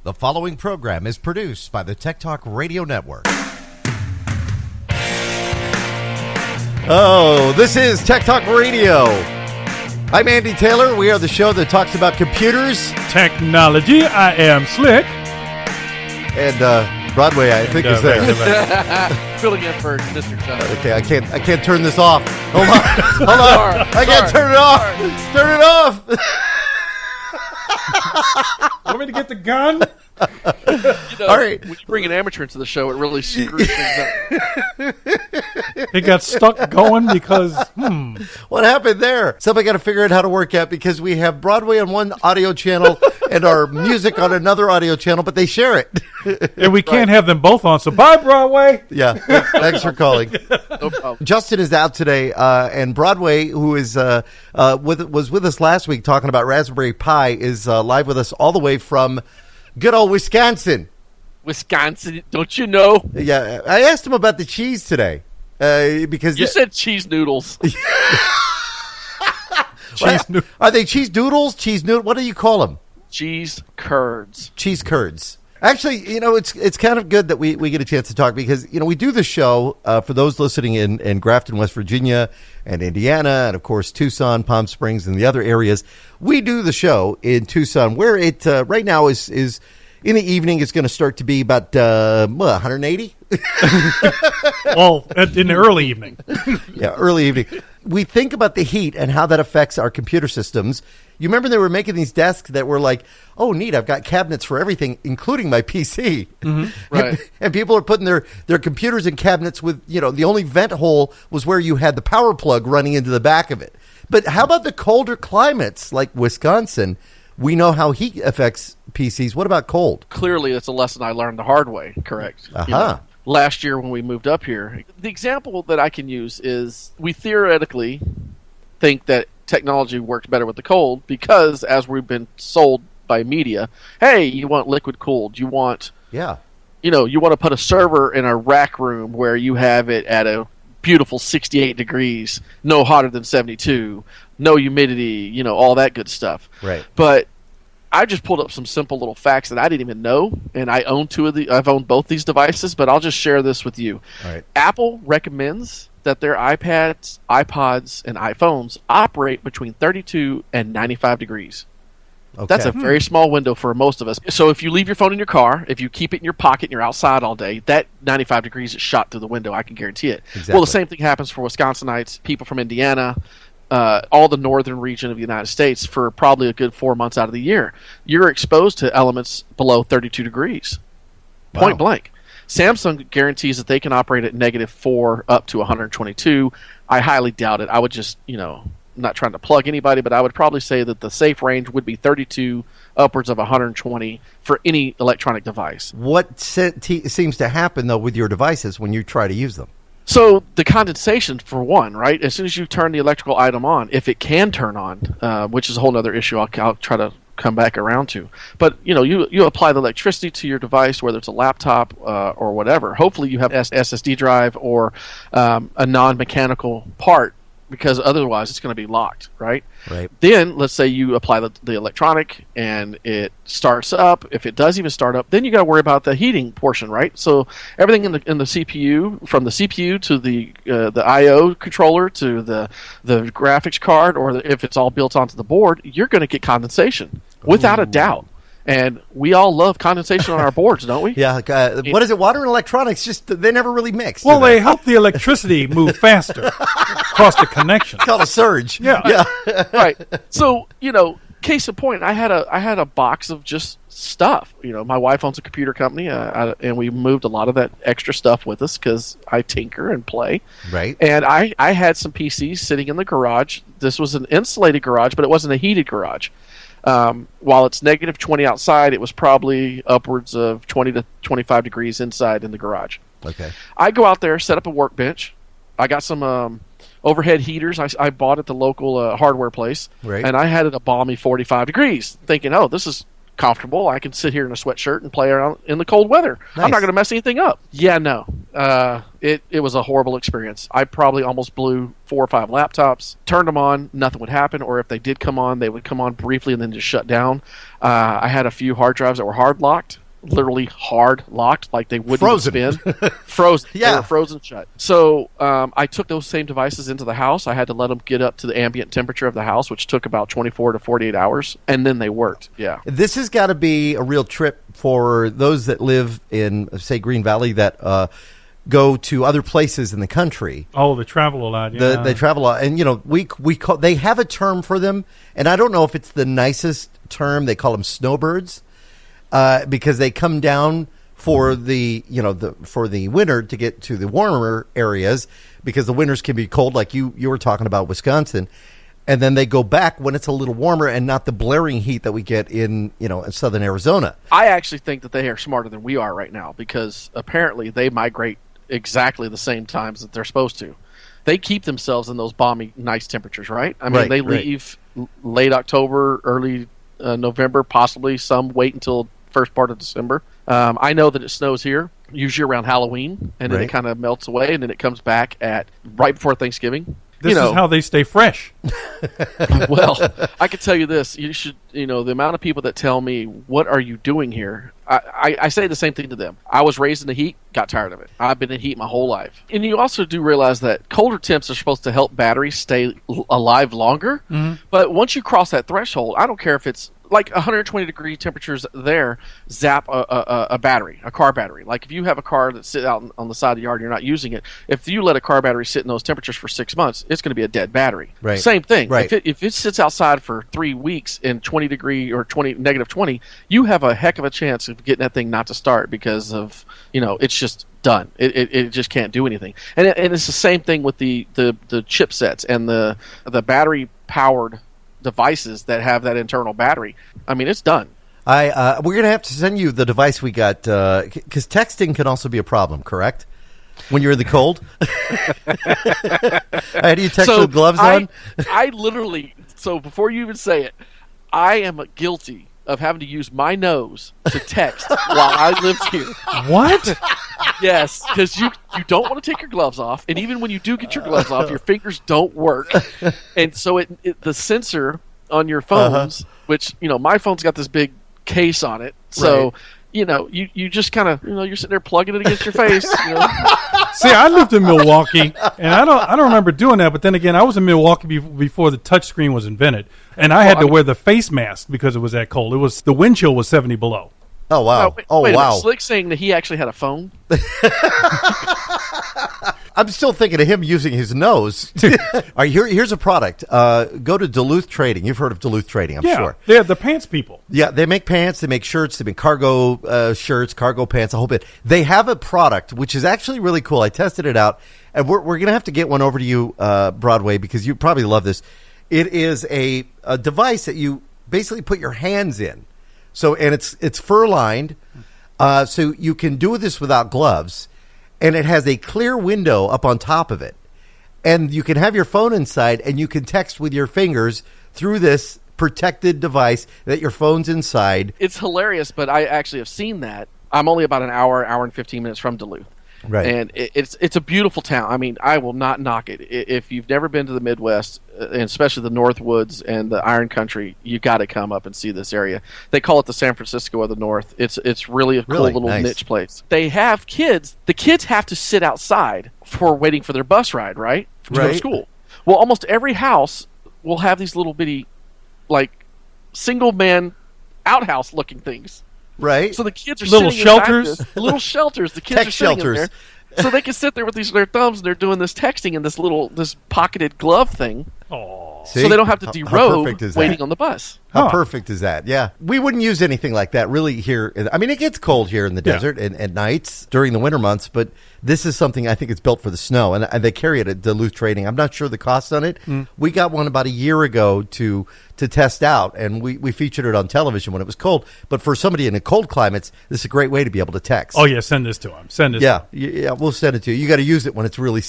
The following program is produced by the Tech Talk Radio Network. Oh, this is Tech Talk Radio. I'm Andy Taylor. We are the show that talks about computers. Technology. I am Slick. And Broadway, I think, is there. Filling in for Mr. John. Okay, I can't turn this off. Hold on. I can't turn it off. Turn it off. Want me to get the gun? All right. When you bring an amateur into the show, it really screws things up. It got stuck going because, What happened there? Somebody got to figure out how to work out because we have Broadway on one audio channel and our music on another audio channel, but they share it. And we can't have them both on, so bye, Broadway. Yeah, thanks for calling. No problem. Justin is out today, and Broadway, who is was with us last week talking about Raspberry Pi, is live with us all the way from good old Wisconsin. Wisconsin, don't you know? Yeah, I asked him about the cheese today because You said cheese noodles. Are they cheese doodles? Cheese noodle? What do you call them? Cheese curds. Cheese curds. Actually, it's kind of good that we get a chance to talk because, we do the show for those listening in Grafton, West Virginia and Indiana and, of course, Tucson, Palm Springs and the other areas. We do the show in Tucson where it right now is in the evening. It's going to start to be about 180. Well, in the early evening. Yeah, early evening. We think about the heat and how that affects our computer systems. You remember they were making these desks that were like, oh, neat, I've got cabinets for everything, including my PC. Mm-hmm. Right. And people are putting their computers in cabinets with, the only vent hole was where you had the power plug running into the back of it. But how about the colder climates like Wisconsin? We know how heat affects PCs. What about cold? Clearly, that's a lesson I learned the hard way, correct? Uh-huh. Last year when we moved up here, the example that I can use is we theoretically think that technology works better with the cold because, as we've been sold by media, hey, you want liquid cooled, you want you want to put a server in a rack room where you have it at a beautiful 68 degrees, no hotter than 72, no humidity, all that good stuff. Right. But I just pulled up some simple little facts that I didn't even know, and I own I've owned both these devices, but I'll just share this with you. All right. Apple recommends that their iPads, iPods, and iPhones operate between 32 and 95 degrees. Okay. That's a very small window for most of us. So if you leave your phone in your car, if you keep it in your pocket and you're outside all day, that 95 degrees is shot through the window, I can guarantee it. Exactly. Well, the same thing happens for Wisconsinites, people from Indiana, all the northern region of the United States for probably a good 4 months out of the year. You're exposed to elements below 32 degrees, point blank. Samsung guarantees that they can operate at -4 up to 122. I highly doubt it. I would just, not trying to plug anybody, but I would probably say that the safe range would be 32 upwards of 120 for any electronic device. What seems to happen, though, with your devices when you try to use them? So the condensation, for one, right? As soon as you turn the electrical item on, if it can turn on, which is a whole other issue I'll try to come back around to. But, you apply the electricity to your device, whether it's a laptop or whatever. Hopefully you have SSD drive or a non-mechanical part, because otherwise it's going to be locked, right? Right. Then let's say you apply the electronic and it starts up. If it does even start up, then you got to worry about the heating portion, right? So everything in the CPU, from the CPU to the I/O controller to the graphics card, or if it's all built onto the board, you're going to get condensation without a doubt. And we all love condensation on our boards, don't we? Yeah. What is it? Water and electronics, they never really mix. Well, they help the electricity move faster across the connection. It's called a surge. Yeah. Right. So, case in point, I had a box of just stuff. My wife owns a computer company, and we moved a lot of that extra stuff with us because I tinker and play. Right. And I had some PCs sitting in the garage. This was an insulated garage, but it wasn't a heated garage. While it's -20 outside, it was probably upwards of 20 to 25 degrees inside in the garage. Okay. I go out there, set up a workbench. I got some overhead heaters I bought at the local hardware place. Right. And I had it a balmy 45 degrees, thinking, oh, this is comfortable. I can sit here in a sweatshirt and play around in the cold weather. Nice. I'm not going to mess anything up. Yeah, no. It was a horrible experience. I probably almost blew 4 or 5 laptops. Turned them on, nothing would happen, or if they did come on, they would come on briefly and then just shut down. I had a few hard drives that were hard locked, literally hard locked, like they wouldn't Frozen. spin. Frozen. Yeah. They were frozen shut. So I took those same devices into the house. I had to let them get up to the ambient temperature of the house, which took about 24 to 48 hours, and then they worked. Yeah. This has got to be a real trip for those that live in, say, Green Valley that go to other places in the country. Oh, they travel a lot. Yeah. They travel a lot, and we call, they have a term for them, and I don't know if it's the nicest term. They call them snowbirds because they come down for the for the winter to get to the warmer areas because the winters can be cold, like you were talking about Wisconsin, and then they go back when it's a little warmer and not the blaring heat that we get in in southern Arizona. I actually think that they are smarter than we are right now because apparently they migrate exactly the same times that they're supposed to. They keep themselves in those balmy, nice temperatures, right? I mean, they leave late October, early November, possibly some wait until first part of December. I know that it snows here, usually around Halloween, and then it kind of melts away, and then it comes back at right before Thanksgiving. This is how they stay fresh. Well, I can tell you this. You should, the amount of people that tell me, what are you doing here? I say the same thing to them. I was raised in the heat, got tired of it. I've been in heat my whole life. And you also do realize that colder temps are supposed to help batteries stay alive longer. Mm-hmm. But once you cross that threshold, I don't care if it's like 120-degree temperatures there zap a battery, a car battery. Like if you have a car that sits out on the side of the yard and you're not using it, if you let a car battery sit in those temperatures for 6 months, it's going to be a dead battery. Right. Same thing. Right. If it sits outside for 3 weeks in 20-degree or negative 20, you have a heck of a chance of getting that thing not to start because of, it's just done. It just can't do anything. And it's the same thing with the chipsets and the battery-powered devices that have that internal battery. I mean, it's done. We're going to have to send you the device we got because texting can also be a problem, correct? When you're in the cold? How do you text with gloves on? I literally, so before you even say it, I am guilty of having to use my nose to text while I lived here. What? Yes, because you don't want to take your gloves off, and even when you do get your gloves off, your fingers don't work, and so the sensor on your phones, which my phone's got this big case on it, so you just kind of you're sitting there plugging it against your face. See, I lived in Milwaukee, and I don't remember doing that. But then again, I was in Milwaukee before the touch screen was invented, and I had to wear the face mask because it was that cold. The wind chill was 70 below. Oh wow! Wait a minute. Slick's saying that he actually had a phone. I'm still thinking of him using his nose. All right, here's a product. Go to Duluth Trading. You've heard of Duluth Trading, I'm sure. They're the pants people. Yeah, they make pants, they make shirts, they make cargo shirts, cargo pants, a whole bit. They have a product which is actually really cool. I tested it out, and we're going to have to get one over to you, Broadway, because you probably love this. It is a device that you basically put your hands in. So, and it's fur lined, so you can do this without gloves, and it has a clear window up on top of it, and you can have your phone inside, and you can text with your fingers through this protected device that your phone's inside. It's hilarious, but I actually have seen that. I'm only about an hour and 15 minutes from Duluth. Right. And it's a beautiful town. I mean, I will not knock it. If you've never been to the Midwest, and especially the North Woods and the Iron Country, you got to come up and see this area. They call it the San Francisco of the North. It's really a cool little niche place. They have kids. The kids have to sit outside for waiting for their bus ride, right? To go to school. Well, almost every house will have these little bitty, like, single-man outhouse-looking things. Right. So the kids are little sitting shelters. Little shelters. The kids Tech are sitting shelters. in there, so they can sit there with their thumbs and they're doing this texting in this pocketed glove thing. Oh, so they don't have to derobe waiting on the bus. How perfect is that? Yeah. We wouldn't use anything like that really here. I mean, it gets cold here in the desert and at nights during the winter months, but this is something I think it's built for the snow, and they carry it at Duluth Trading. I'm not sure the cost on it. We got one about a year ago to test out, and we featured it on television when it was cold. But for somebody in a cold climates, this is a great way to be able to text. Oh, yeah, send this to him. Send this to him. Yeah, we'll send it to you. You got to use it when it's really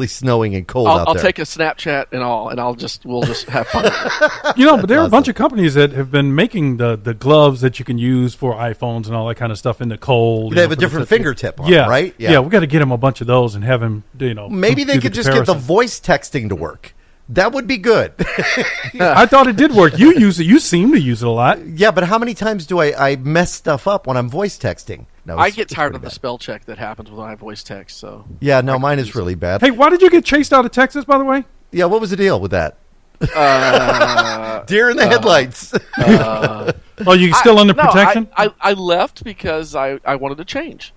snowing and cold out there. I'll take a Snapchat and we'll just have fun. But there are a bunch of companies companies that have been making the gloves that you can use for iPhones and all that kind of stuff in the cold. They have a different fingertip on, yeah, right? Yeah, we got to get him a bunch of those and have him, Maybe they could just get the voice texting to work. That would be good. I thought it did work. You use it. You seem to use it a lot. Yeah, but how many times do I mess stuff up when I'm voice texting? No, I get tired of the spell check that happens when I voice text. So yeah, no, mine is really bad. Hey, why did you get chased out of Texas, by the way? Yeah, what was the deal with that? Deer in the headlights. You still under protection? I left because I wanted to change.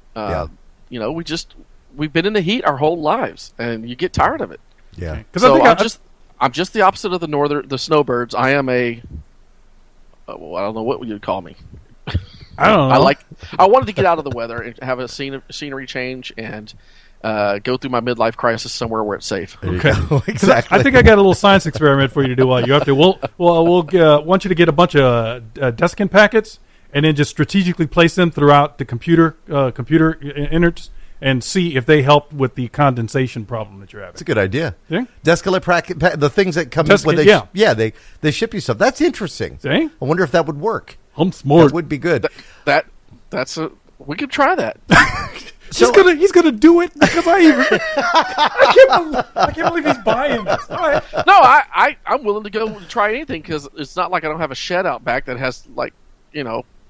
We've been in the heat our whole lives, and you get tired of it. Yeah, because I'm just the opposite of the snowbirds. I am I don't know what you'd call me. I don't know. I wanted to get out of the weather and have a scenery change and go through my midlife crisis somewhere where it's safe. Okay, exactly. I think I got a little science experiment for you to do while you're up there. We'll want you to get a bunch of desiccant packets and then just strategically place them throughout the computer innards and see if they help with the condensation problem that you're having. That's a good idea. See? Desiccant the things that come when they ship you stuff. That's interesting. See? I wonder if that would work. I'm smart. That would be good. We could try that. He's gonna do it because I can't believe he's buying this. All right. No, I'm willing to go try anything because it's not like I don't have a shed out back that has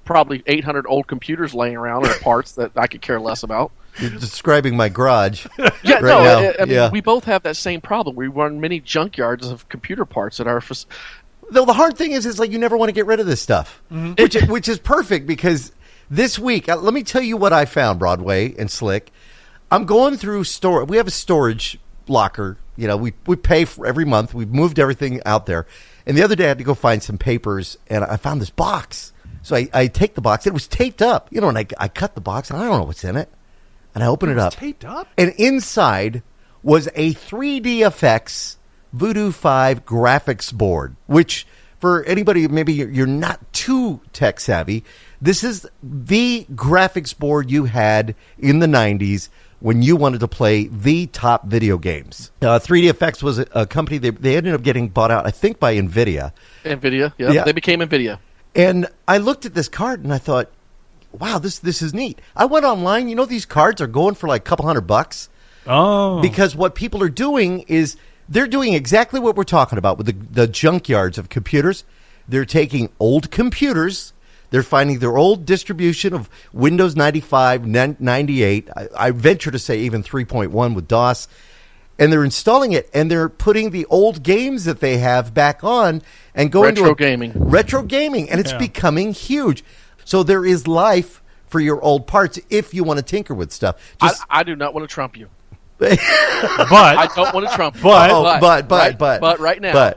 probably 800 old computers laying around or parts that I could care less about. You're describing my garage. Yeah, now. I mean, we both have that same problem. We run many junkyards of computer parts at our. Though the hard thing is like you never want to get rid of this stuff, which is perfect because this week, let me tell you what I found, Broadway and Slick. I'm going through store. We have a storage locker. We pay for every month. We've moved everything out there, and the other day I had to go find some papers, and I found this box. So I take the box. It was taped up, and I cut the box, and I don't know what's in it. And I open it up. Taped up? And inside was a 3DFX Voodoo 5 graphics board, which for anybody, maybe you're not too tech savvy, this is the graphics board you had in the 90s when you wanted to play the top video games. 3DFX was a company, they ended up getting bought out, I think, by NVIDIA. Yeah. They became NVIDIA. And I looked at this card and I thought, wow, this is neat. I went online. These cards are going for like a couple $100. Oh. Because what people are doing is they're doing exactly what we're talking about with the junkyards of computers. They're taking old computers. They're finding their old distribution of Windows 95, 98. I venture to say even 3.1 with DOS. And they're installing it, and they're putting the old games that they have back on and going retro gaming. Retro gaming, and it's becoming huge. So there is life for your old parts if you want to tinker with stuff. I do not want to trump you. But I don't want to trump you. But right now,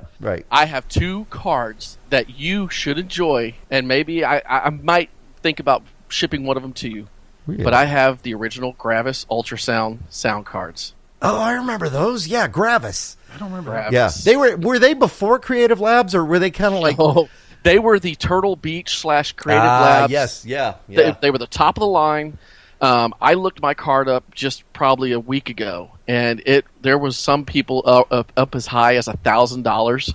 I have 2 cards that you should enjoy, and maybe I might think about shipping one of them to you. Yeah. But I have the original Gravis Ultrasound sound cards. Oh, I remember those. Yeah, Gravis. I don't remember. Gravis. Yeah, were they before Creative Labs, or were they kind of like? Oh, they were the Turtle Beach / Creative Labs. Yes, yeah. They were the top of the line. I looked my card up just probably a week ago, and there was some people up as high as $1,000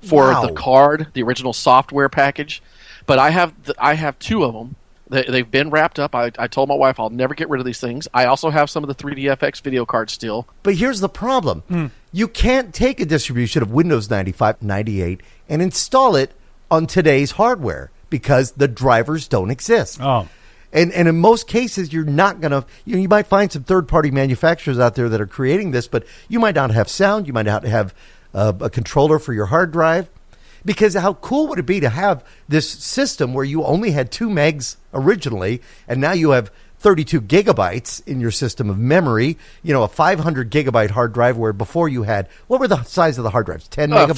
for the card, the original software package. But I have 2 of them. They've been wrapped up. I told my wife I'll never get rid of these things. I also have some of the 3DFX video cards still. But here's the problem. You can't take a distribution of Windows 95, 98 and install it on today's hardware because the drivers don't exist. Oh. And in most cases, you're not going to, you might find some third-party manufacturers out there that are creating this, but you might not have sound. You might not have a controller for your hard drive. Because how cool would it be to have this system where you only had 2 megs originally, and now you have 32 gigabytes in your system of memory, a 500 gigabyte hard drive where before you had, what were the size of the hard drives? 10 megabytes?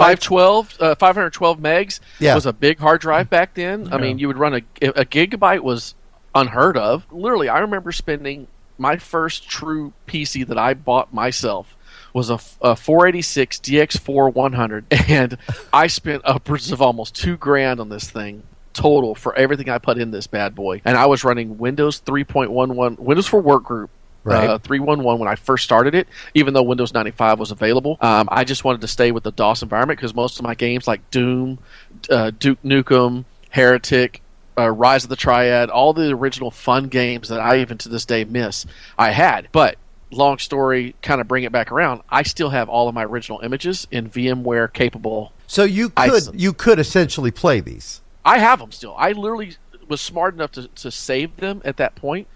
512 megs was a big hard drive back then. Yeah. I mean, you would run a gigabyte was unheard of. Literally, I remember spending my first true PC that I bought myself was a 486 DX4 100, and I spent upwards of almost $2,000 on this thing total for everything I put in this bad boy. And I was running Windows 3.11, Windows for Workgroup, Right. 3.1.1 when I first started it, even though Windows 95 was available. I just wanted to stay with the DOS environment because most of my games like Doom, Duke Nukem, Heretic, Rise of the Triad, all the original fun games that I even to this day miss, I had. But long story, kind of bring it back around, I still have all of my original images in VMware capable. So you could essentially play these. I have them still. I literally was smart enough to save them at that point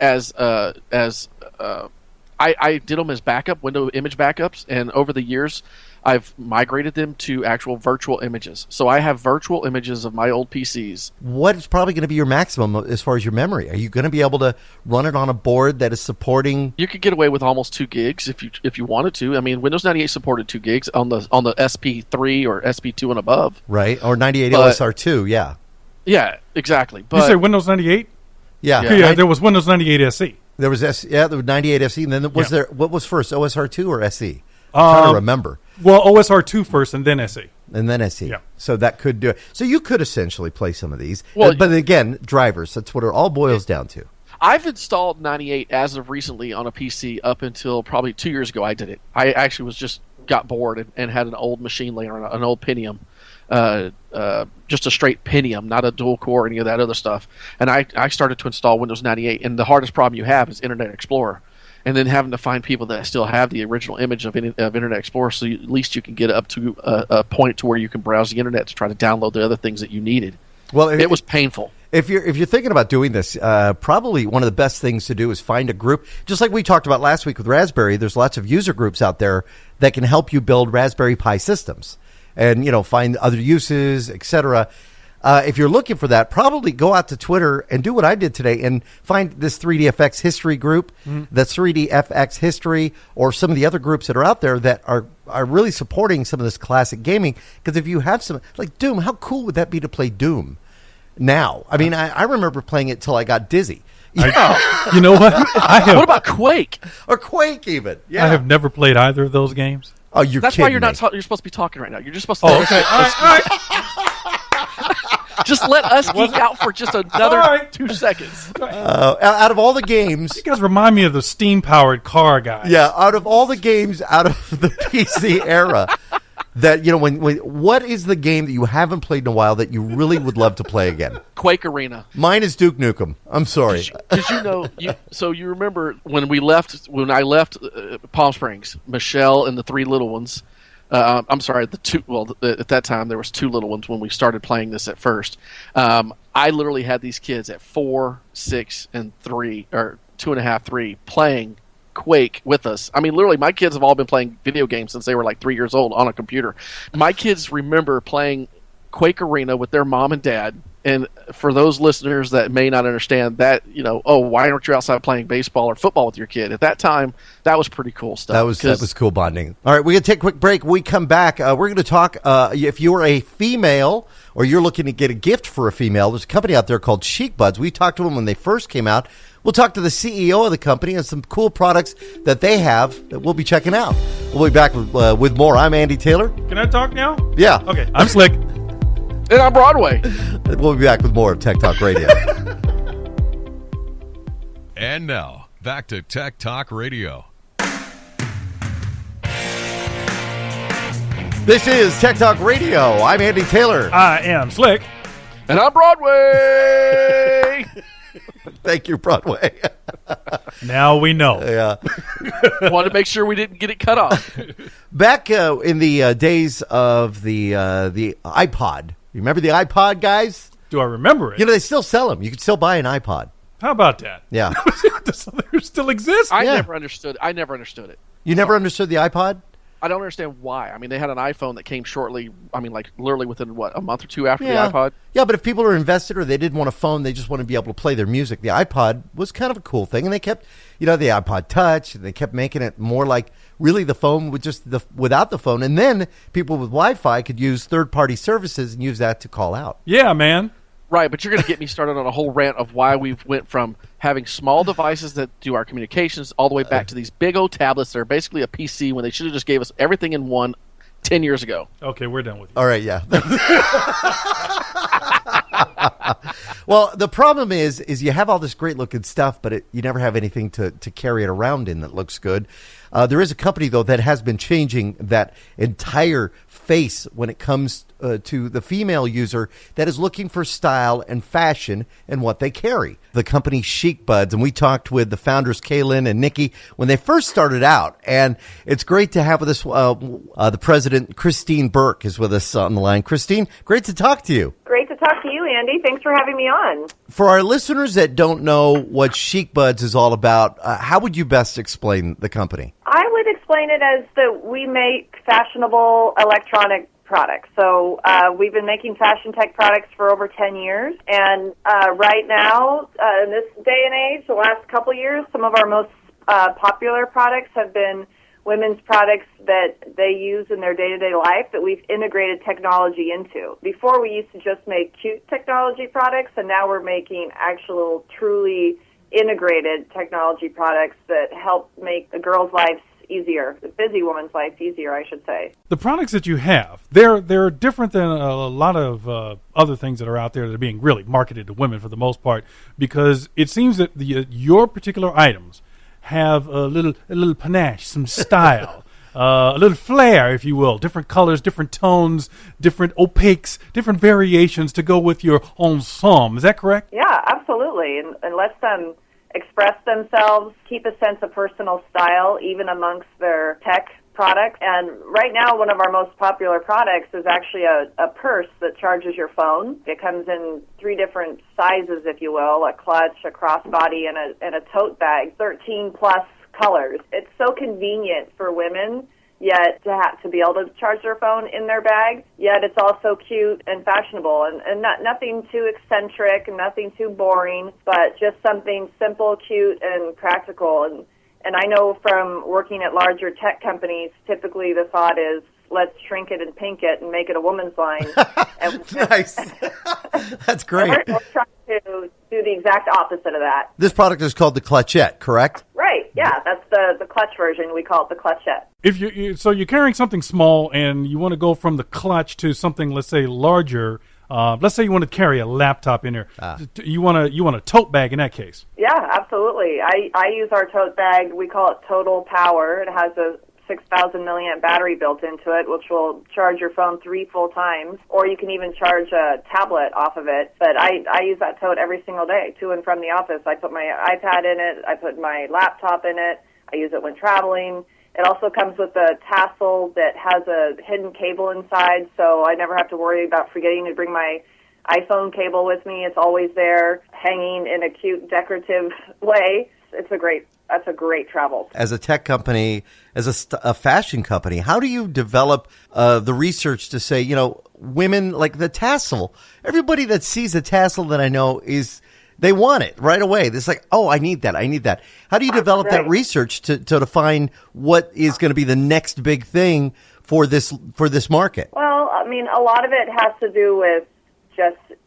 as I did them as backup, window image backups, and over the years I've migrated them to actual virtual images. So I have virtual images of my old PCs. What is probably going to be your maximum as far as your memory? Are you going to be able to run it on a board that is supporting? You could get away with almost 2 gigs if you wanted to. I mean, Windows 98 supported 2 gigs on the SP3 or SP2 and above. Right, or 98 OSR2, yeah. Yeah, exactly. But you say Windows 98? Yeah. Yeah, there was Windows 98 SE. There was there was 98 SE, and then what was first, OSR2 or SE? I'm trying to remember. Well, OSR2 first, and then SE. And then SE. Yeah. So that could do it. So you could essentially play some of these. Well, but again, drivers, that's what it all boils down to. I've installed 98 as of recently on a PC up until probably 2 years ago I did it. I actually got bored and had an old machine laying on an old Pentium. Just a straight Pentium, not a dual core or any of that other stuff. And I started to install Windows 98, and the hardest problem you have is Internet Explorer. And then having to find people that still have the original image of Internet Explorer, so at least you can get up to a point to where you can browse the internet to try to download the other things that you needed. Well, it was painful. If you're thinking about doing this, probably one of the best things to do is find a group. Just like we talked about last week with Raspberry, there's lots of user groups out there that can help you build Raspberry Pi systems and find other uses, etc. If you're looking for that, probably go out to Twitter and do what I did today and find this 3DFX history group, that's 3DFX history, or some of the other groups that are out there that are really supporting some of this classic gaming. Because if you have some, like Doom, how cool would that be to play Doom now? I mean, I remember playing it till I got dizzy. You know what? What about Quake? Or Quake even. Yeah. I have never played either of those games. Oh, you're That's kidding why you're me. not. You're supposed to be talking right now. You're just supposed to. Oh, okay. All right. Just let us geek out for just another 2 seconds. Out of all the games, You guys remind me of the steam-powered car guys. yeah, out of all the games out of the PC era, that when what is the game that you haven't played in a while that you really would love to play again? Quake Arena. Mine is Duke Nukem. I'm sorry. Because you remember when I left Palm Springs, Michelle and the 3 little ones. I'm sorry, the 2. Well, at that time there was 2 little ones when we started playing this at first. I literally had these kids at 4, 6, and 3, or 2.5, 3, playing Quake with us. I mean, literally, my kids have all been playing video games since they were like 3 years old on a computer. My kids remember playing Quake Arena with their mom and dad. And for those listeners that may not understand that, why aren't you outside playing baseball or football with your kid? At that time, that was pretty cool stuff. That was cool bonding. All right, we're going to take a quick break. When we come back, we're going to talk, if you're a female or you're looking to get a gift for a female, there's a company out there called Chic Buds. We talked to them when they first came out. We'll talk to the CEO of the company and some cool products that they have that we'll be checking out. We'll be back with more. I'm Andy Taylor. Can I talk now? Yeah. Okay. I'm Slick. And on Broadway. We'll be back with more of Tech Talk Radio. And now, back to Tech Talk Radio. This is Tech Talk Radio. I'm Andy Taylor. I am Slick. And on Broadway. Thank you, Broadway. Now we know. Yeah. Wanted to make sure we didn't get it cut off. Back in the days of the iPod. You remember the iPod, guys? Do I remember it? They still sell them. You can still buy an iPod. How about that? Yeah. Does there still exist? I never understood it. You never understood the iPod? I don't understand why. I mean, they had an iPhone that came shortly. I mean, like literally within a month or 2 after the iPod. Yeah, but if people are invested or they didn't want a phone, they just want to be able to play their music. The iPod was kind of a cool thing, and they kept, the iPod Touch, and they kept making it more like really the phone with just without the phone, and then people with Wi-Fi could use third-party services and use that to call out. Yeah, man. Right, but you're going to get me started on a whole rant of why we've went from having small devices that do our communications all the way back to these big old tablets that are basically a PC when they should have just gave us everything in one 10 years ago. Okay, we're done with you. All right, yeah. Well, the problem is you have all this great looking stuff, but you never have anything to carry it around in that looks good. There is a company, though, that has been changing that entire face when it comes to the female user that is looking for style and fashion and what they carry. The company Chic Buds, and we talked with the founders, Kaylin and Nikki, when they first started out. And it's great to have with us the president, Christine Burke, is with us on the line. Christine, great to talk to you. Great to talk to you, Andy. Thanks for having me on. For our listeners that don't know what Chic Buds is all about, how would you best explain the company? I would explain it as that we make fashionable electronic products. So we've been making fashion tech products for over 10 years. And right now, in this day and age, the last couple years, some of our most popular products have been women's products that they use in their day-to-day life that we've integrated technology into. Before, we used to just make cute technology products, and now we're making actual, truly integrated technology products that help make the girl's lives easier, the busy woman's life easier, I should say. The products that you have, they're different than a lot of other things that are out there that are being really marketed to women for the most part, because it seems that your particular items have a little panache, some style, a little flair, if you will, different colors, different tones, different opaques, different variations to go with your ensemble. Is that correct? Yeah, absolutely. And let them express themselves, keep a sense of personal style, even amongst their tech products. And right now, one of our most popular products is actually a purse that charges your phone. It comes in 3 different sizes, if you will, a clutch, a crossbody, and a tote bag, 13 plus colors. It's so convenient for women, yet to be able to charge their phone in their bag, yet it's also cute and fashionable, and nothing too eccentric and nothing too boring, but just something simple, cute, and practical. And I know from working at larger tech companies, typically the thought is, let's shrink it and pink it and make it a woman's line. Nice. That's great. We're trying to do the exact opposite of that. This product is called the Clutchette, correct? Right, yeah. That's the clutch version. We call it the Clutchette. If so you're carrying something small and you want to go from the clutch to something, let's say, larger. Let's say you want to carry a laptop in there. You want a tote bag in that case. Yeah, absolutely. I use our tote bag. We call it Total Power. It has a 6,000 milliamp battery built into it, which will charge your phone 3 full times, or you can even charge a tablet off of it. But I use that tote every single day to and from the office. I put my iPad in it. I put my laptop in it. I use it when traveling. It also comes with a tassel that has a hidden cable inside, so I never have to worry about forgetting to bring my iPhone cable with me. It's always there, hanging in a cute, decorative way. That's a great travel. As a tech company, as a fashion company, how do you develop the research to say, women, like the tassel, everybody that sees a tassel that I know they want it right away. It's like, oh, I need that. How do you develop that research to find what is going to be the next big thing for this market? Well, I mean, a lot of it has to do with just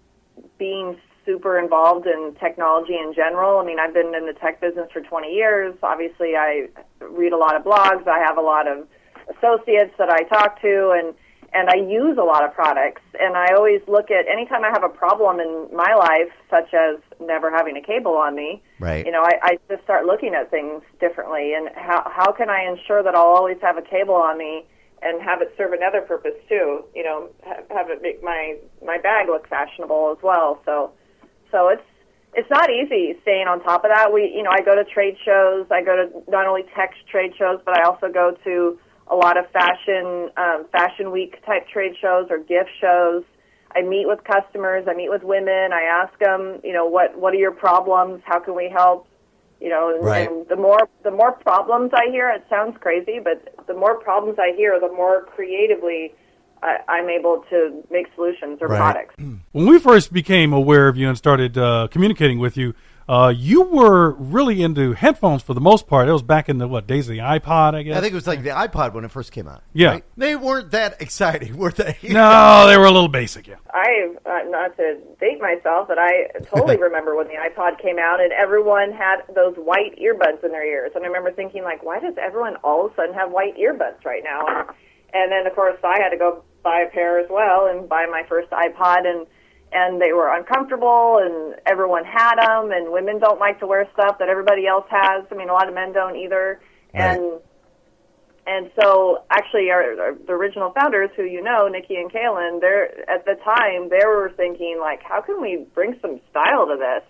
being super involved in technology in general. I mean, I've been in the tech business for 20 years. Obviously, I read a lot of blogs. I have a lot of associates that I talk to, and I use a lot of products. And I always look at, anytime I have a problem in my life, such as never having a cable on me, right. I just start looking at things differently. And how can I ensure that I'll always have a cable on me and have it serve another purpose too? Have it make my bag look fashionable as well. So it's not easy staying on top of that. I go to trade shows. I go to not only tech trade shows, but I also go to a lot of fashion week type trade shows or gift shows. I meet with customers. I meet with women. I ask them, what are your problems? How can we help? Right. And the more problems I hear, it sounds crazy, but the more problems I hear, the more creatively I'm able to make solutions or products. When we first became aware of you and started communicating with you, you were really into headphones for the most part. It was back in the days of the iPod, I guess? I think it was like the iPod when it first came out. Yeah. Right? They weren't that exciting, were they? No, they were a little basic, yeah. Not to date myself, but I totally remember when the iPod came out and everyone had those white earbuds in their ears. And I remember thinking, why does everyone all of a sudden have white earbuds right now? And then, of course, I had to go buy a pair as well and buy my first iPod. and they were uncomfortable, and everyone had them, and women don't like to wear stuff that everybody else has. I mean, a lot of men don't either. Right. And so actually the original founders, who you know, Nikki and Kaylin, at the time they were thinking, like, how can we bring some style to this?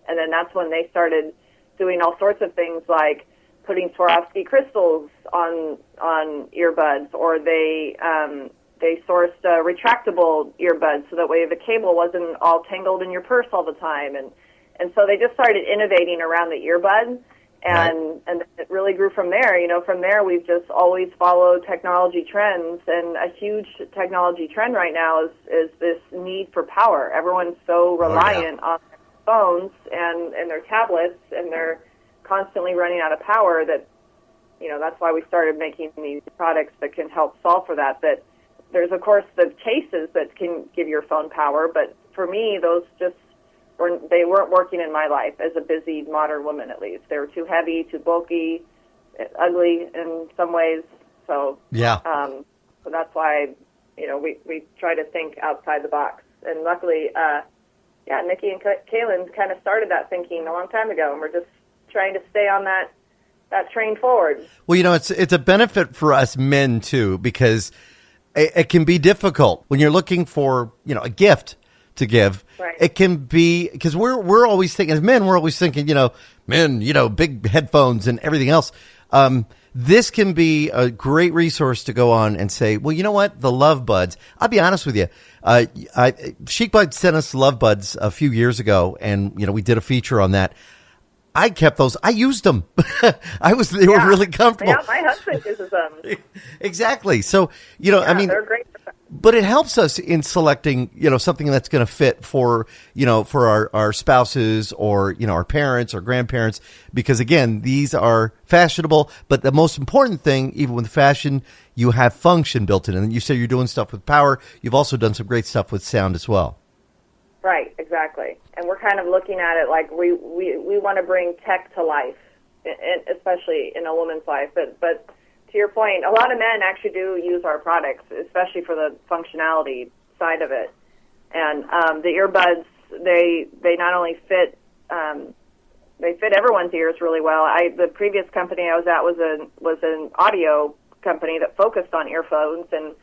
And then that's when they started doing all sorts of things, like putting Swarovski crystals on earbuds, or they sourced retractable earbuds so that way the cable wasn't all tangled in your purse all the time. And so they just started innovating around the earbud. And it really grew from there. You know, from there we've just always followed technology trends, and a huge technology trend right now is this need for power. Everyone's so reliant on their phones and their tablets, and they're constantly running out of power that, you know, that's why we started making these products that can help solve for that. That there's, of course, the cases that can give your phone power, but for me, those just they weren't working in my life as a busy modern woman, at least. They were too heavy, too bulky, ugly in some ways. So so that's why, you know, we try to think outside the box. And luckily, Nikki and Kaylin kind of started that thinking a long time ago, and we're just trying to stay on that train forward. Well, you know, it's a benefit for us men too, because it can be difficult when you're looking for, you know, a gift to give. Right. It can be, because we're always thinking, as men, we're always thinking, you know, men, you know, big headphones and everything else. This can be a great resource to go on and say, well, you know what, the Love Buds. I'll be honest with you. Chic Buds sent us Love Buds a few years ago, and, you know, we did a feature on that. I kept those. I used them. They were really comfortable. Yeah, my husband uses them. Exactly. So, you know, I mean, they're great. But it helps us in selecting, you know, something that's going to fit for, you know, for our spouses, or, you know, our parents or grandparents, because again, these are fashionable. But the most important thing, even with fashion, you have function built in. And you say you're doing stuff with power. You've also done some great stuff with sound as well. Right, exactly. And we're kind of looking at it like we want to bring tech to life, especially in a woman's life. But to your point, a lot of men actually do use our products, especially for the functionality side of it. And the earbuds, they not only fit, they fit everyone's ears really well. The previous company I was at was an audio company that focused on earphones, and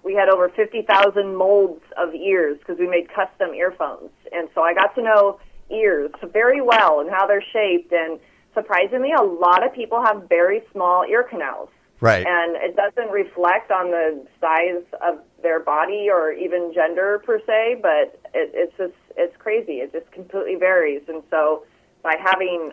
we had over 50,000 molds of ears because we made custom earphones. And so I got to know ears very well and how they're shaped. And surprisingly, a lot of people have very small ear canals. Right. And it doesn't reflect on the size of their body or even gender per se, but it's crazy. It just completely varies. And so by having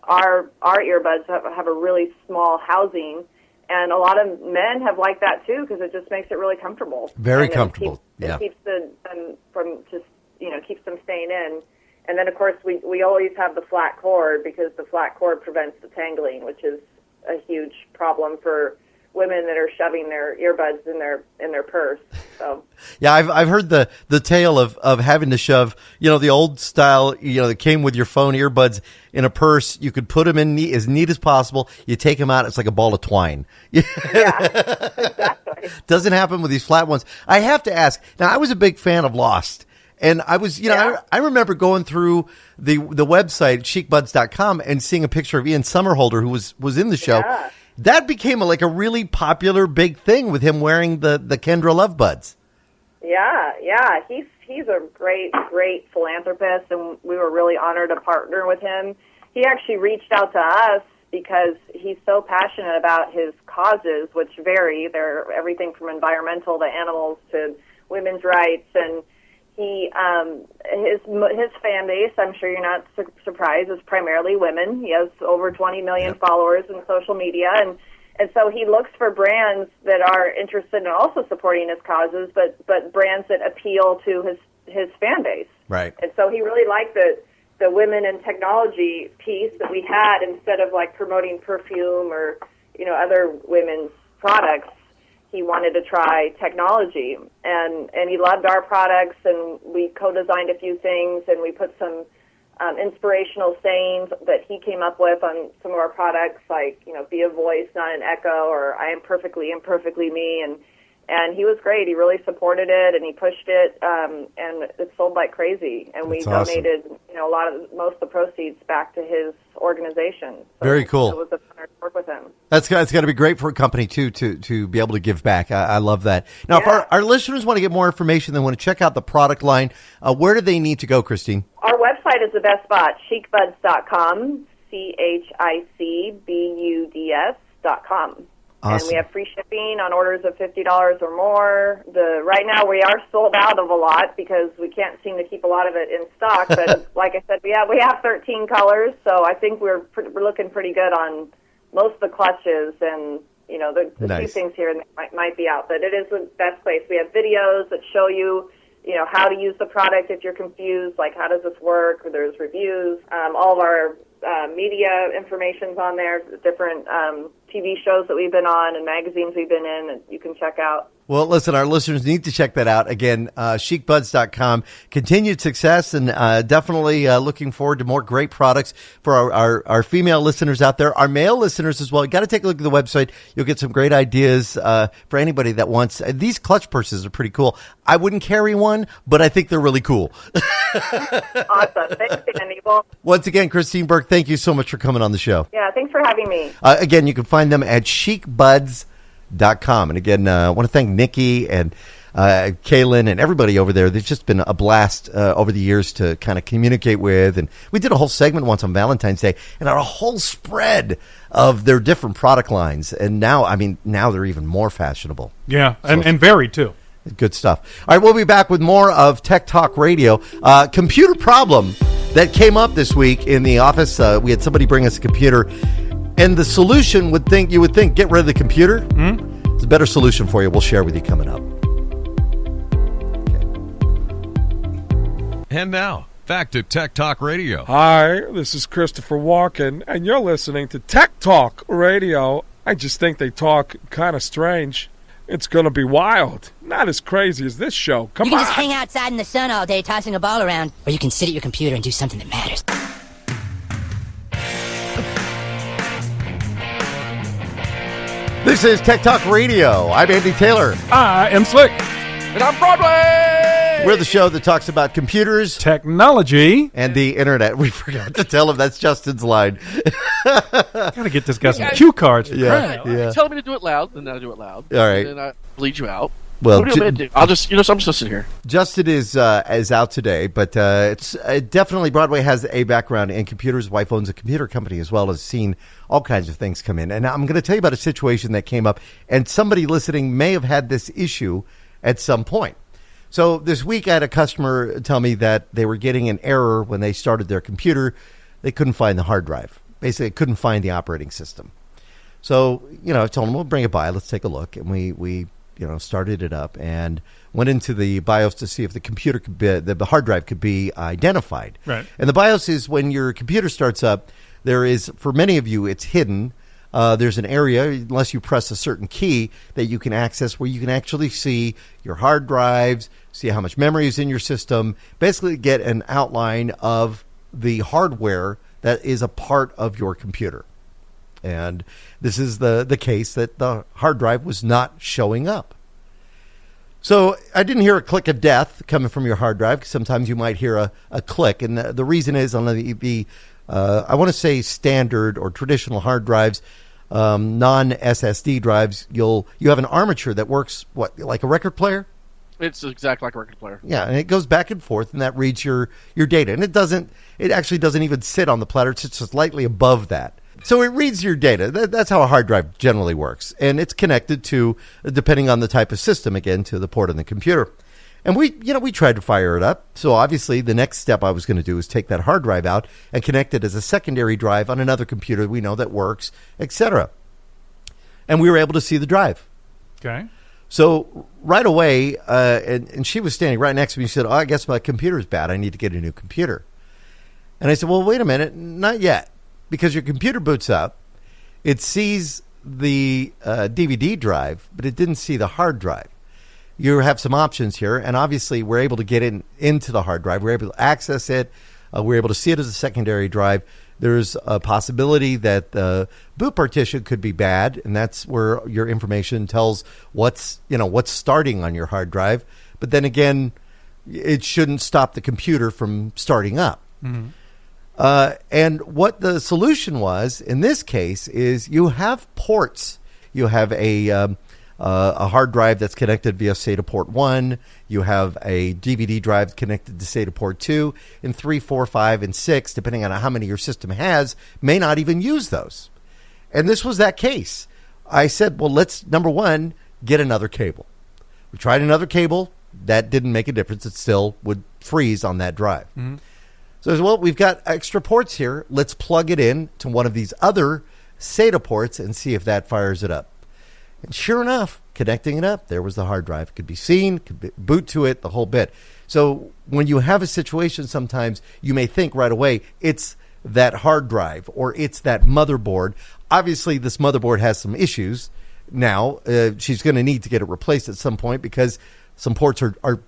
our earbuds have a really small housing, and a lot of men have liked that too, because it just makes it really comfortable. Very comfortable. It keeps them from just, you know, keeps them staying in. And then of course we always have the flat cord, because the flat cord prevents the tangling, which is a huge problem for women that are shoving their earbuds in their purse. So yeah, I've heard the tale of having to shove, you know, the old style, you know, that came with your phone earbuds in a purse. You could put them in as neat as possible. You take them out, it's like a ball of twine. Yeah, exactly. Doesn't happen with these flat ones. I have to ask. Now, I was a big fan of Lost. And I was, you know, I remember going through the website, chicbuds.com, and seeing a picture of Ian Somerhalder, who was in the show. Yeah. That became like a really popular big thing with him wearing the Kendra Love Buds. Yeah. He's a great philanthropist, and we were really honored to partner with him. He actually reached out to us because he's so passionate about his causes, which vary. They're everything from environmental to animals to women's rights, and he his fan base, I'm sure you're not surprised, is primarily women. He has over 20 million followers in social media, and so he looks for brands that are interested in also supporting his causes, but brands that appeal to his fan base. Right. And so he really liked the women in technology piece that we had, instead of like promoting perfume or, you know, other women's products. He wanted to try technology, and he loved our products, and we co-designed a few things, and we put some inspirational sayings that he came up with on some of our products, like, you know, be a voice, not an echo, or I am perfectly imperfectly me, and And he was great. He really supported it, and he pushed it, and it sold like crazy. And we donated, most of the proceeds back to his organization. So Very cool. It was an honor to work with him. It's got to be great for a company too to be able to give back. I love that. Now, if our listeners want to get more information, they want to check out the product line. Where do they need to go, Christine? Our website is the best spot, chicbuds.com, CHICBUDS.com. Awesome. And we have free shipping on orders of $50 or more. Right now we are sold out of a lot because we can't seem to keep a lot of it in stock. But like I said, we have 13 colors, so I think we're looking pretty good on most of the clutches, and the Nice. few things here might be out. But it is the best place. We have videos that show you how to use the product if you're confused, like how does this work? There's reviews. All of our media information's on there, different TV shows that we've been on and magazines we've been in, and you can check out. Well, listen, our listeners need to check that out. Again, chicbuds.com. Continued success, and definitely looking forward to more great products for our female listeners out there, our male listeners as well. You got to take a look at the website. You'll get some great ideas for anybody that wants. These clutch purses are pretty cool. I wouldn't carry one, but I think they're really cool. Awesome. Thanks, Andy. Well, once again, Christine Burke, thank you so much for coming on the show. yeah, thanks for having me. Again, you can find them at chicbuds.com. And again, I want to thank Nikki and Kaylin and everybody over there. There's just been a blast over the years to kind of communicate with. And we did a whole segment once on Valentine's Day and a whole spread of their different product lines. And now they're even more fashionable. Yeah, and varied, too. Good stuff. All right, we'll be back with more of Tech Talk Radio. Computer problem that came up this week in the office. We had somebody bring us a computer. And the solution you would think, get rid of the computer. Mm-hmm. It's a better solution for you. We'll share with you coming up. And now, back to Tech Talk Radio. Hi, this is Christopher Walken, and you're listening to Tech Talk Radio. I just think they talk kind of strange. It's going to be wild. Not as crazy as this show. Come on. You can just hang outside in the sun all day tossing a ball around, or you can sit at your computer and do something that matters. This is Tech Talk Radio. I'm Andy Taylor. I am Slick. And I'm Broadway! We're the show that talks about computers, Technology. and the internet. We forgot to tell him that's Justin's line. Gotta get this guy some cue cards. For Yeah. crying out. Yeah. Tell me to do it loud, then I do it loud. All right. And then I bleed you out. Well, what do you want me to do? I'm just going to sit here. Justin is out today, but it's definitely Broadway has a background in computers. His wife owns a computer company as well, has seen all kinds of things come in. And I'm going to tell you about a situation that came up, and somebody listening may have had this issue at some point. So this week I had a customer tell me that they were getting an error when they started their computer. They couldn't find the hard drive. Basically, couldn't find the operating system. So, I told them, we'll bring it by. Let's take a look. And we started it up and went into the BIOS to see if the computer could be, the hard drive could be identified. Right. And the BIOS is when your computer starts up, there is, for many of you, it's hidden. There's an area, unless you press a certain key, that you can access where you can actually see your hard drives, see how much memory is in your system, basically get an outline of the hardware that is a part of your computer. And this is the case that the hard drive was not showing up. So I didn't hear a click of death coming from your hard drive, because sometimes you might hear a click. And the reason is on the I want to say standard or traditional hard drives, non-SSD drives, you have an armature that works, like a record player? It's exactly like a record player. Yeah, and it goes back and forth, and that reads your data. And it actually doesn't even sit on the platter. It sits slightly above that. So it reads your data. That's how a hard drive generally works. And it's connected to, depending on the type of system, again, to the port on the computer. And we tried to fire it up. So obviously the next step I was going to do is take that hard drive out and connect it as a secondary drive on another computer we know that works, etc. And we were able to see the drive. Okay. So right away, and she was standing right next to me. She said, I guess my computer's bad. I need to get a new computer. And I said, well, wait a minute. Not yet. Because your computer boots up, it sees the DVD drive, but it didn't see the hard drive. You have some options here, and obviously we're able to get into the hard drive. We're able to access it. We're able to see it as a secondary drive. There's a possibility that the boot partition could be bad, and that's where your information tells what's starting on your hard drive. But then again, it shouldn't stop the computer from starting up. Mm-hmm. And what the solution was in this case is you have ports. You have a hard drive that's connected via SATA port 1. You have a DVD drive connected to SATA port 2. And 3, 4, 5, and 6, depending on how many your system has, may not even use those. And this was that case. I said, well, let's, number one, get another cable. We tried another cable. That didn't make a difference. It still would freeze on that drive. Mm-hmm. So I said, well, we've got extra ports here. Let's plug it in to one of these other SATA ports and see if that fires it up. And sure enough, connecting it up, there was the hard drive. It could be seen, boot to it, the whole bit. So when you have a situation, sometimes you may think right away, it's that hard drive or it's that motherboard. Obviously, this motherboard has some issues now. She's going to need to get it replaced at some point because some ports are